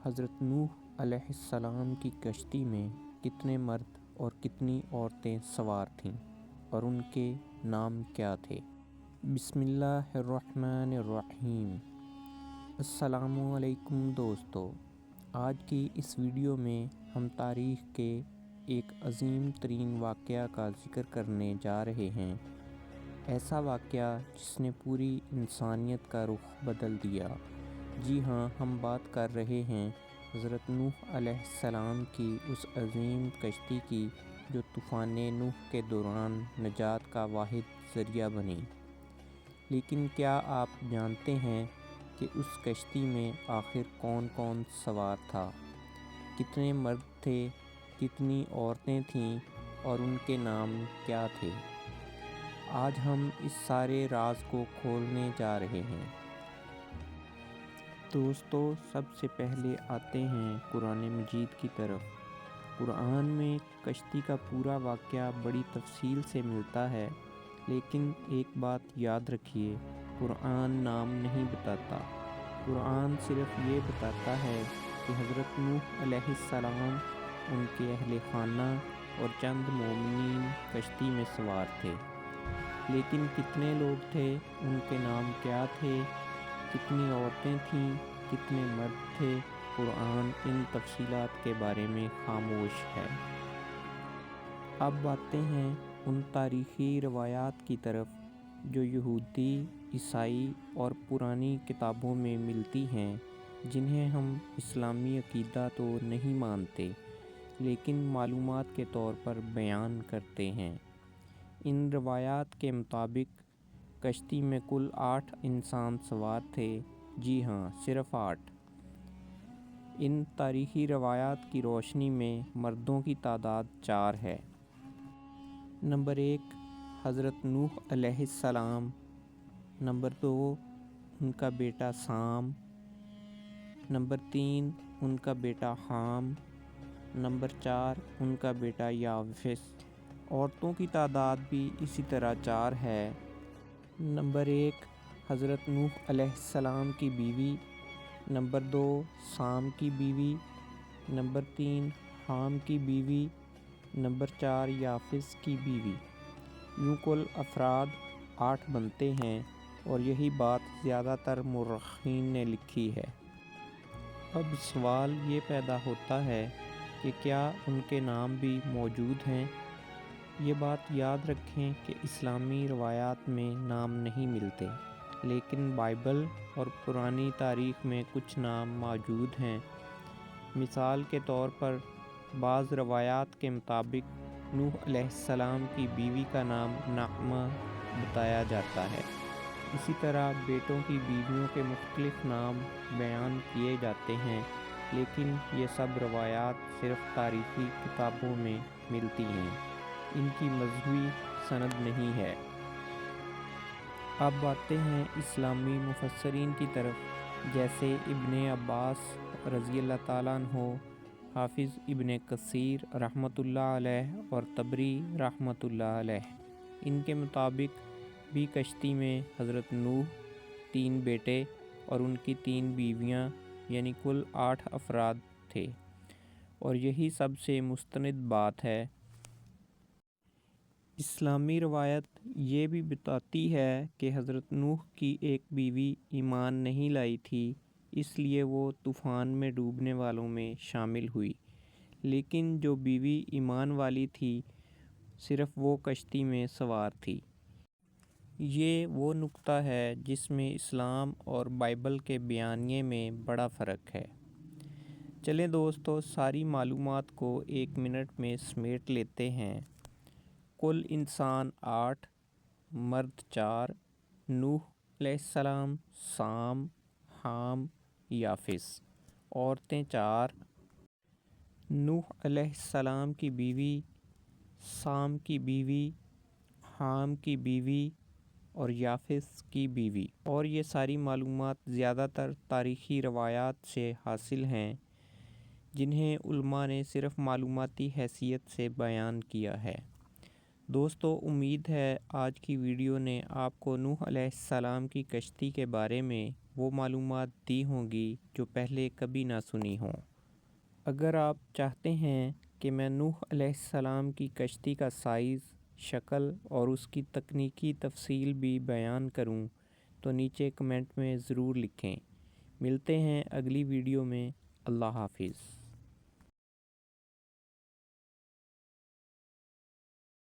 حضرت نوح علیہ السلام کی کشتی میں کتنے مرد اور کتنی عورتیں سوار تھیں اور ان کے نام کیا تھے؟ بسم اللہ الرحمن الرحیم۔ السلام علیکم دوستو، آج کی اس ویڈیو میں ہم تاریخ کے ایک عظیم ترین واقعہ کا ذکر کرنے جا رہے ہیں، ایسا واقعہ جس نے پوری انسانیت کا رخ بدل دیا۔ جی ہاں، ہم بات کر رہے ہیں حضرت نوح علیہ السلام کی اس عظیم کشتی کی جو طوفان نوح کے دوران نجات کا واحد ذریعہ بنی۔ لیکن کیا آپ جانتے ہیں کہ اس کشتی میں آخر کون کون سوار تھا؟ کتنے مرد تھے، کتنی عورتیں تھیں اور ان کے نام کیا تھے؟ آج ہم اس سارے راز کو کھولنے جا رہے ہیں۔ دوستو، سب سے پہلے آتے ہیں قرآن مجید کی طرف۔ قرآن میں کشتی کا پورا واقعہ بڑی تفصیل سے ملتا ہے، لیکن ایک بات یاد رکھیے، قرآن نام نہیں بتاتا۔ قرآن صرف یہ بتاتا ہے کہ حضرت نوح علیہ السلام، ان کے اہل خانہ اور چند مومنین کشتی میں سوار تھے۔ لیکن کتنے لوگ تھے، ان کے نام کیا تھے، کتنی عورتیں تھیں، کتنے مرد تھے، قرآن ان تفصیلات کے بارے میں خاموش ہے۔ اب آتے ہیں ان تاریخی روایات کی طرف جو یہودی، عیسائی اور پرانی کتابوں میں ملتی ہیں، جنہیں ہم اسلامی عقیدہ تو نہیں مانتے، لیکن معلومات کے طور پر بیان کرتے ہیں۔ ان روایات کے مطابق کشتی میں کل 8 انسان سوار تھے۔ جی ہاں، صرف 8۔ ان تاریخی روایات کی روشنی میں مردوں کی تعداد 4 ہے۔ نمبر 1، حضرت نوح علیہ السلام۔ نمبر 2، ان کا بیٹا سام۔ نمبر 3، ان کا بیٹا حام۔ نمبر 4، ان کا بیٹا یافس۔ عورتوں کی تعداد بھی اسی طرح 4 ہے۔ نمبر 1، حضرت نوح علیہ السلام کی بیوی۔ نمبر 2، سام کی بیوی۔ نمبر 3، حام کی بیوی۔ نمبر 4، یافس کی بیوی۔ یوں کل افراد 8 بنتے ہیں، اور یہی بات زیادہ تر مورخین نے لکھی ہے۔ اب سوال یہ پیدا ہوتا ہے کہ کیا ان کے نام بھی موجود ہیں؟ یہ بات یاد رکھیں کہ اسلامی روایات میں نام نہیں ملتے، لیکن بائبل اور پرانی تاریخ میں کچھ نام موجود ہیں۔ مثال کے طور پر بعض روایات کے مطابق نوح علیہ السلام کی بیوی کا نام نعمہ بتایا جاتا ہے۔ اسی طرح بیٹوں کی بیویوں کے مختلف نام بیان کیے جاتے ہیں، لیکن یہ سب روایات صرف تاریخی کتابوں میں ملتی ہیں، ان کی مذہبی سند نہیں ہے۔ اب آتے ہیں اسلامی مفسرین کی طرف، جیسے ابن عباس رضی اللہ تعالیٰ عنہ، حافظ ابن کثیر رحمۃ اللہ علیہ اور طبری رحمۃ اللہ علیہ۔ ان کے مطابق بھی کشتی میں حضرت نوح، 3 بیٹے اور ان کی 3 بیویاں، یعنی کل 8 افراد تھے، اور یہی سب سے مستند بات ہے۔ اسلامی روایت یہ بھی بتاتی ہے کہ حضرت نوح کی ایک بیوی ایمان نہیں لائی تھی، اس لیے وہ طوفان میں ڈوبنے والوں میں شامل ہوئی، لیکن جو بیوی ایمان والی تھی، صرف وہ کشتی میں سوار تھی۔ یہ وہ نقطہ ہے جس میں اسلام اور بائبل کے بیانیے میں بڑا فرق ہے۔ چلیں دوستو، ساری معلومات کو 1 منٹ میں سمیٹ لیتے ہیں۔ کل انسان 8، مرد 4، نوح علیہ السلام، سام، حام، یافس۔ عورتیں 4، نوح علیہ السلام کی بیوی، سام کی بیوی، حام کی بیوی اور یافس کی بیوی۔ اور یہ ساری معلومات زیادہ تر تاریخی روایات سے حاصل ہیں، جنہیں علماء نے صرف معلوماتی حیثیت سے بیان کیا ہے۔ دوستو، امید ہے آج کی ویڈیو نے آپ کو نوح علیہ السلام کی کشتی کے بارے میں وہ معلومات دی ہوں گی جو پہلے کبھی نہ سنی ہوں۔ اگر آپ چاہتے ہیں کہ میں نوح علیہ السلام کی کشتی کا سائز، شکل اور اس کی تکنیکی تفصیل بھی بیان کروں تو نیچے کمنٹ میں ضرور لکھیں۔ ملتے ہیں اگلی ویڈیو میں۔ اللہ حافظ۔